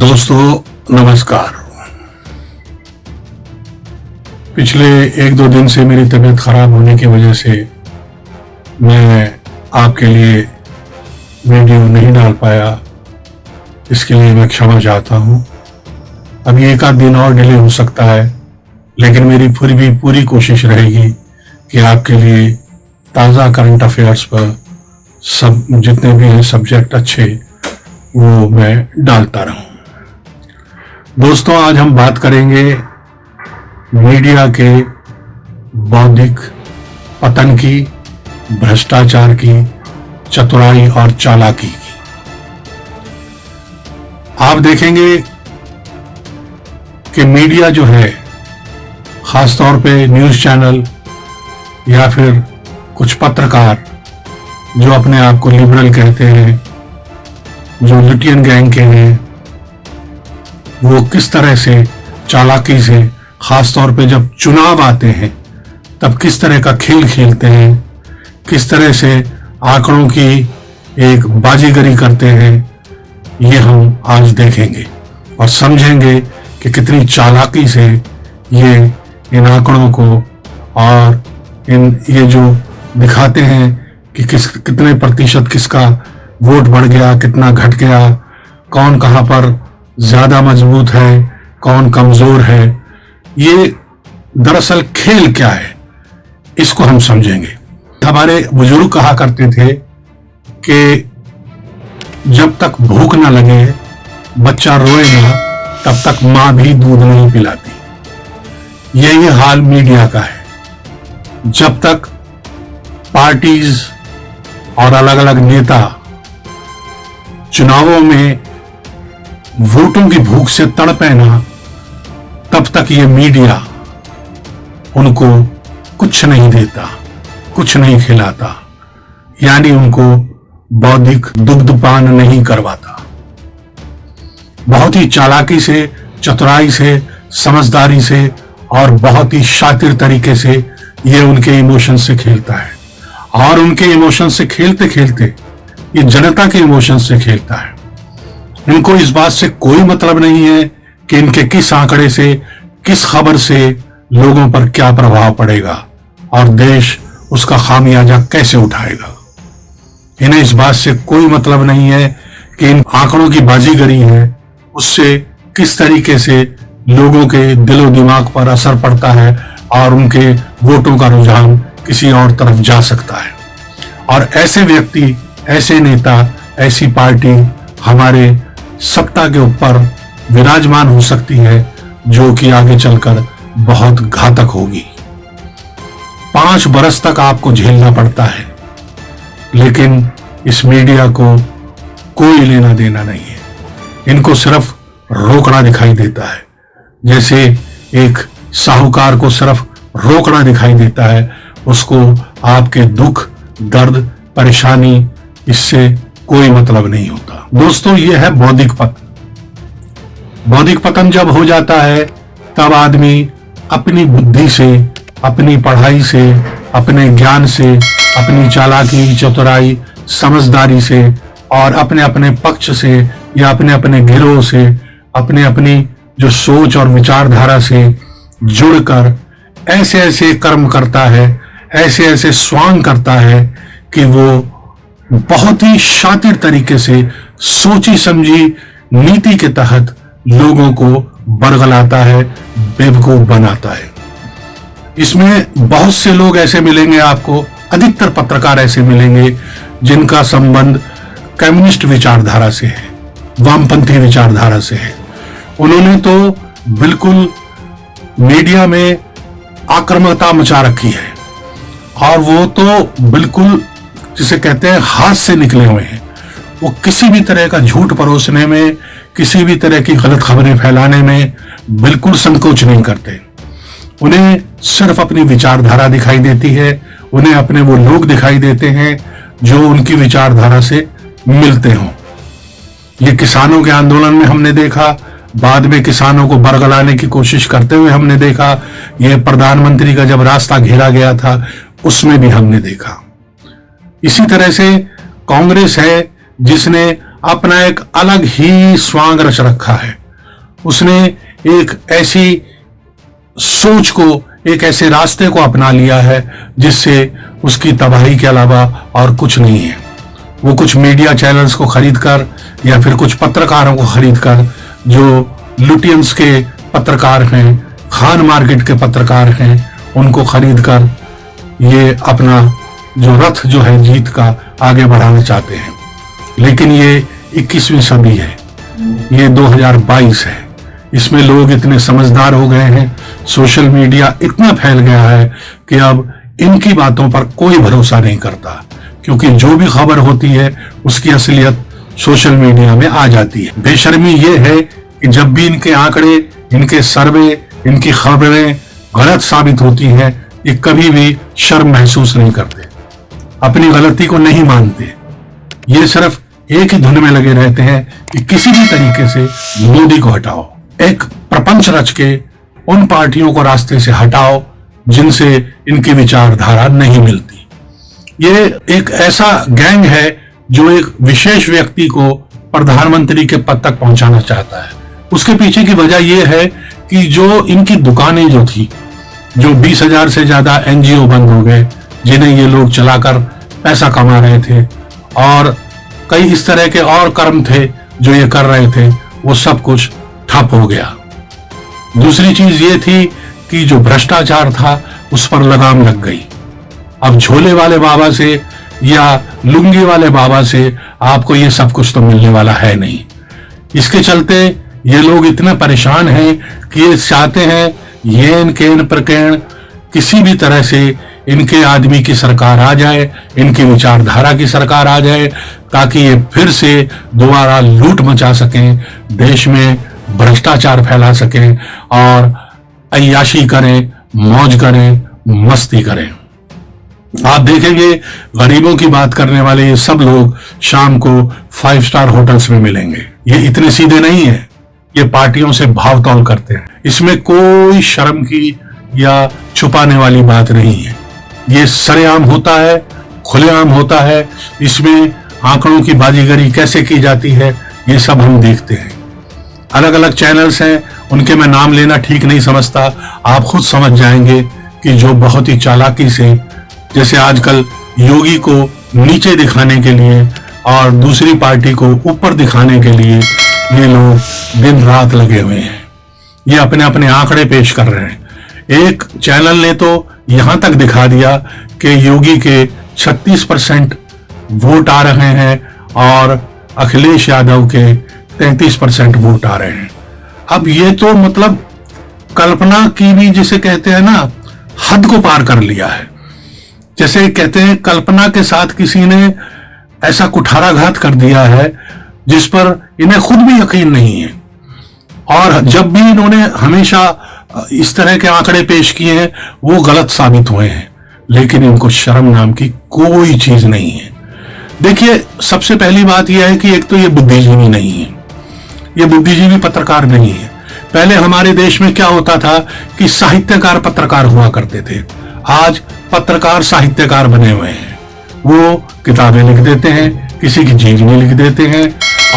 दोस्तों नमस्कार। पिछले एक दो दिन से मेरी तबीयत खराब होने की वजह से मैं आपके लिए वीडियो नहीं डाल पाया, इसके लिए मैं क्षमा चाहता हूँ। अभी एक आध दिन और डिले हो सकता है, लेकिन मेरी पूरी कोशिश रहेगी कि आपके लिए ताज़ा करंट अफेयर्स पर सब जितने भी हैं सब्जेक्ट अच्छे वो मैं डालता रहूं। दोस्तों, आज हम बात करेंगे मीडिया के बौद्धिक पतन की, भ्रष्टाचार की, चतुराई और चालाकी की। आप देखेंगे कि मीडिया जो है, खासतौर पे न्यूज़ चैनल या फिर कुछ पत्रकार जो अपने आप को लिबरल कहते हैं, जो लुटियन गैंग के हैं, वो किस तरह से चालाकी से, खासतौर पे जब चुनाव आते हैं तब किस तरह का खेल खेलते हैं, किस तरह से आंकड़ों की एक बाजीगरी करते हैं, ये हम आज देखेंगे और समझेंगे कि कितनी चालाकी से ये इन आंकड़ों को और ये जो दिखाते हैं कि कितने प्रतिशत किसका वोट बढ़ गया, कितना घट गया, कौन कहां पर ज्यादा मजबूत है, कौन कमजोर है, ये दरअसल खेल क्या है, इसको हम समझेंगे। हमारे बुजुर्ग कहा करते थे कि जब तक भूख ना लगे, बच्चा रोए ना, तब तक मां भी दूध नहीं पिलाती। यही हाल मीडिया का है। जब तक पार्टीज और अलग अलग नेता चुनावों में वोटों की भूख से तड़पे ना, तब तक ये मीडिया उनको कुछ नहीं देता, कुछ नहीं खिलाता, यानी उनको बौद्धिक दुग्धपान नहीं करवाता। बहुत ही चालाकी से, चतुराई से, समझदारी से और बहुत ही शातिर तरीके से ये उनके इमोशन से खेलता है। और उनके इमोशन से खेलते खेलते ये जनता के इमोशन से खेलता है। इनको इस बात से कोई मतलब नहीं है कि इनके किस आंकड़े से, किस खबर से लोगों पर क्या प्रभाव पड़ेगा और देश उसका खामियाजा कैसे उठाएगा। इन्हें इस बात से कोई मतलब नहीं है कि इन आंकड़ों की बाजीगरी है, उससे किस तरीके से लोगों के दिलो दिमाग पर असर पड़ता है और उनके वोटों का रुझान किसी और तरफ जा सकता है। और ऐसे व्यक्ति, ऐसे नेता, ऐसी पार्टी हमारे सत्ता के ऊपर विराजमान हो सकती है, जो कि आगे चलकर बहुत घातक होगी। 5 बरस तक आपको झेलना पड़ता है, लेकिन इस मीडिया को कोई लेना देना नहीं है। इनको सिर्फ रोकड़ा दिखाई देता है, जैसे एक साहूकार को सिर्फ रोकड़ा दिखाई देता है, उसको आपके दुख, दर्द, परेशानी, इससे कोई मतलब नहीं होता। दोस्तों, यह है बौद्धिक पतन। बौद्धिक पतन जब हो जाता है तब आदमी अपनी बुद्धि से, अपनी पढ़ाई से, अपने ज्ञान से, अपनी चालाकी, चतुराई, समझदारी से और अपने अपने पक्ष से या अपने अपने गिरोह से, अपने अपनी जो सोच और विचारधारा से जुड़कर ऐसे ऐसे कर्म करता है, ऐसे ऐसे स्वांग करता है कि वो बहुत ही शातिर तरीके से सोची समझी नीति के तहत लोगों को बरगलाता है, बेवकूफ बनाता है। इसमें बहुत से लोग ऐसे मिलेंगे आपको, अधिकतर पत्रकार ऐसे मिलेंगे जिनका संबंध कम्युनिस्ट विचारधारा से है, वामपंथी विचारधारा से है। उन्होंने तो बिल्कुल मीडिया में आक्रामकता मचा रखी है और वो तो बिल्कुल जिसे कहते हैं हाथ से निकले हुए हैं। वो किसी भी तरह का झूठ परोसने में, किसी भी तरह की गलत खबरें फैलाने में बिल्कुल संकोच नहीं करते। उन्हें सिर्फ अपनी विचारधारा दिखाई देती है, उन्हें अपने वो लोग दिखाई देते हैं जो उनकी विचारधारा से मिलते हों। ये किसानों के आंदोलन में हमने देखा, बाद में किसानों को बरगलाने की कोशिश करते हुए हमने देखा। यह प्रधानमंत्री का जब रास्ता घेरा गया था उसमें भी हमने देखा। इसी तरह से कांग्रेस है जिसने अपना एक अलग ही स्वांग रच रखा है। उसने एक ऐसी सोच को, एक ऐसे रास्ते को अपना लिया है जिससे उसकी तबाही के अलावा और कुछ नहीं है। वो कुछ मीडिया चैनल्स को खरीदकर या फिर कुछ पत्रकारों को खरीदकर, जो लुटियंस के पत्रकार हैं, खान मार्केट के पत्रकार हैं, उनको खरीदकर ये अपना जो रथ जो है जीत का आगे बढ़ाना चाहते हैं। लेकिन ये 21वीं सदी है, ये 2022 है। इसमें लोग इतने समझदार हो गए हैं, सोशल मीडिया इतना फैल गया है कि अब इनकी बातों पर कोई भरोसा नहीं करता, क्योंकि जो भी खबर होती है उसकी असलियत सोशल मीडिया में आ जाती है। बेशर्मी ये है कि जब भी इनके आंकड़े, इनके सर्वे, इनकी खबरें गलत साबित होती हैं, ये कभी भी शर्म महसूस नहीं करते, अपनी गलती को नहीं मानते। ये सिर्फ एक ही धुन में लगे रहते हैं कि किसी भी तरीके से मोदी को हटाओ, एक प्रपंच रच के उन पार्टियों को रास्ते से हटाओ जिनसे इनकी विचारधारा नहीं मिलती। ये एक ऐसा गैंग है जो एक विशेष व्यक्ति को प्रधानमंत्री के पद तक पहुंचाना चाहता है। उसके पीछे की वजह यह है कि जो इनकी दुकानें जो थी, जो 20,000 से ज्यादा एनजीओ बंद हो गए जिन्हें ये लोग चलाकर पैसा कमा रहे थे, और कई इस तरह के और कर्म थे जो ये कर रहे थे, वो सब कुछ ठप हो गया। दूसरी चीज ये थी कि जो भ्रष्टाचार था उस पर लगाम लग गई। अब झोले वाले बाबा से या लुंगी वाले बाबा से आपको ये सब कुछ तो मिलने वाला है नहीं। इसके चलते ये लोग इतने परेशान हैं कि ये चाहते हैं येन केन प्रकेण किसी भी तरह से इनके आदमी की सरकार आ जाए, इनकी विचारधारा की सरकार आ जाए, ताकि ये फिर से दोबारा लूट मचा सकें, देश में भ्रष्टाचार फैला सकें और अय्याशी करें, मौज करें, मस्ती करें। आप देखेंगे गरीबों की बात करने वाले ये सब लोग शाम को 5 स्टार होटल्स में मिलेंगे। ये इतने सीधे नहीं है, ये पार्टियों से भाव तौल करते हैं। इसमें कोई शर्म की या छुपाने वाली बात नहीं है। ये सरेआम होता है, खुलेआम होता है। इसमें आंकड़ों की बाजीगरी कैसे की जाती है ये सब हम देखते हैं। अलग अलग चैनल्स हैं, उनके मैं नाम लेना ठीक नहीं समझता। आप खुद समझ जाएंगे कि जो बहुत ही चालाकी से, जैसे आजकल योगी को नीचे दिखाने के लिए और दूसरी पार्टी को ऊपर दिखाने के लिए ये लोग दिन रात लगे हुए हैं। ये अपने अपने आंकड़े पेश कर रहे हैं। एक चैनल ने तो यहां तक दिखा दिया कि योगी के 36% वोट आ रहे हैं और अखिलेश यादव के 33% वोट आ रहे हैं। अब ये तो मतलब कल्पना की भी, जिसे कहते हैं ना, हद को पार कर लिया है। जैसे कहते हैं कल्पना के साथ किसी ने ऐसा कुठाराघात कर दिया है जिस पर इन्हें खुद भी यकीन नहीं है। और जब भी इन्होंने हमेशा इस तरह के आंकड़े पेश किए हैं वो गलत साबित हुए हैं, लेकिन इनको शर्म नाम की कोई चीज नहीं है। देखिए, सबसे पहली बात यह है कि एक तो ये बुद्धिजीवी नहीं है, ये बुद्धिजीवी पत्रकार नहीं है। पहले हमारे देश में क्या होता था कि साहित्यकार पत्रकार हुआ करते थे। आज पत्रकार साहित्यकार बने हुए हैं। वो किताबें लिख देते हैं, किसी की जीवनी लिख देते हैं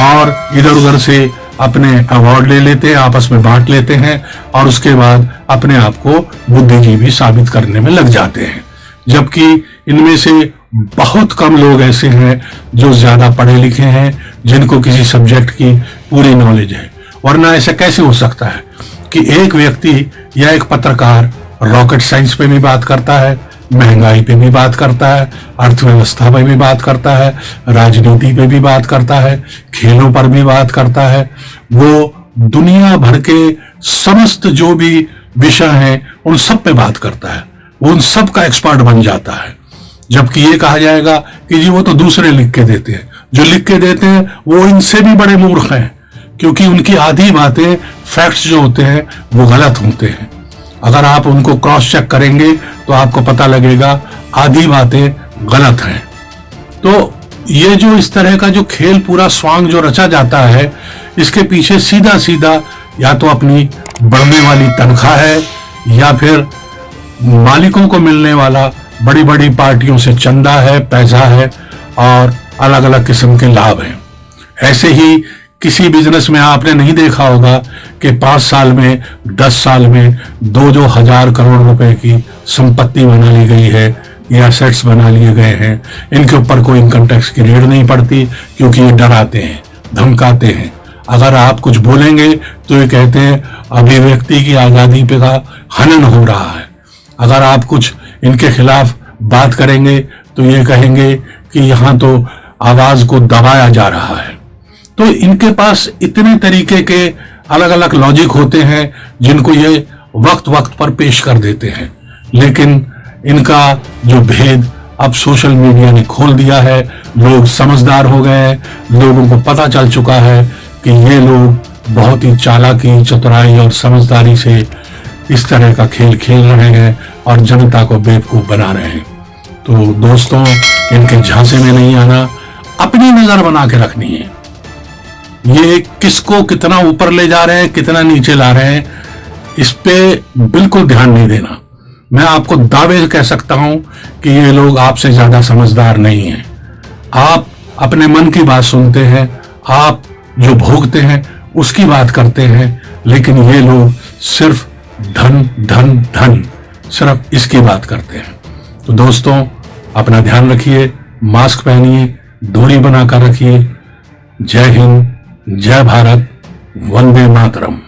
और इधर उधर से अपने अवार्ड ले लेते हैं, आपस में बांट लेते हैं और उसके बाद अपने आप को बुद्धिजीवी साबित करने में लग जाते हैं। जबकि इनमें से बहुत कम लोग ऐसे हैं जो ज्यादा पढ़े लिखे हैं, जिनको किसी सब्जेक्ट की पूरी नॉलेज है। वरना ऐसा कैसे हो सकता है कि एक व्यक्ति या एक पत्रकार रॉकेट साइंस पे भी बात करता है, महंगाई पे भी बात करता है, अर्थव्यवस्था पे भी बात करता है, राजनीति पे भी बात करता है, खेलों पर भी बात करता है। वो दुनिया भर के समस्त जो भी विषय हैं उन सब पे बात करता है, वो उन सब का एक्सपर्ट बन जाता है। जबकि ये कहा जाएगा कि जी वो तो दूसरे लिख के देते हैं। जो लिख के देते हैं वो इनसे भी बड़े मूर्ख हैं, क्योंकि उनकी आधी बातें, फैक्ट्स जो होते हैं वो गलत होते हैं। अगर आप उनको क्रॉस चेक करेंगे तो आपको पता लगेगा आधी बातें गलत हैं। तो ये जो इस तरह का जो खेल, पूरा स्वांग जो रचा जाता है, इसके पीछे सीधा सीधा या तो अपनी बढ़ने वाली तनख्वाह है या फिर मालिकों को मिलने वाला बड़ी बड़ी पार्टियों से चंदा है, पैसा है और अलग अलग किस्म के लाभ हैं। ऐसे ही किसी बिजनेस में आपने नहीं देखा होगा कि 5 साल में 10 साल में 2-2 हजार करोड़ रुपए की संपत्ति बना ली गई है या एसेट्स बना लिए गए हैं। इनके ऊपर कोई इनकम टैक्स की रेड नहीं पड़ती, क्योंकि ये डराते हैं, धमकाते हैं। अगर आप कुछ बोलेंगे तो ये कहते हैं अभिव्यक्ति की आजादी पे का हनन हो रहा है। अगर आप कुछ इनके खिलाफ बात करेंगे तो ये कहेंगे कि यहाँ तो आवाज को दबाया जा रहा है। तो इनके पास इतने तरीके के अलग अलग लॉजिक होते हैं जिनको ये वक्त वक्त पर पेश कर देते हैं, लेकिन इनका जो भेद अब सोशल मीडिया ने खोल दिया है। लोग समझदार हो गए हैं, लोगों को पता चल चुका है कि ये लोग बहुत ही चालाकी, चतुराई और समझदारी से इस तरह का खेल खेल रहे हैं और जनता को बेवकूफ बना रहे हैं। तो दोस्तों, इनके झांसे में नहीं आना, अपनी नजर बना के रखनी है। ये किसको कितना ऊपर ले जा रहे हैं, कितना नीचे ला रहे हैं, इस पे बिल्कुल ध्यान नहीं देना। मैं आपको दावे से कह सकता हूं कि ये लोग आपसे ज्यादा समझदार नहीं हैं। आप अपने मन की बात सुनते हैं, आप जो भोगते हैं उसकी बात करते हैं, लेकिन ये लोग सिर्फ धन धन धन, सिर्फ इसकी बात करते हैं। तो दोस्तों, अपना ध्यान रखिए, मास्क पहनिए, दूरी बनाकर रखिए। जय हिंद, जय भारत, वंदे मातरम।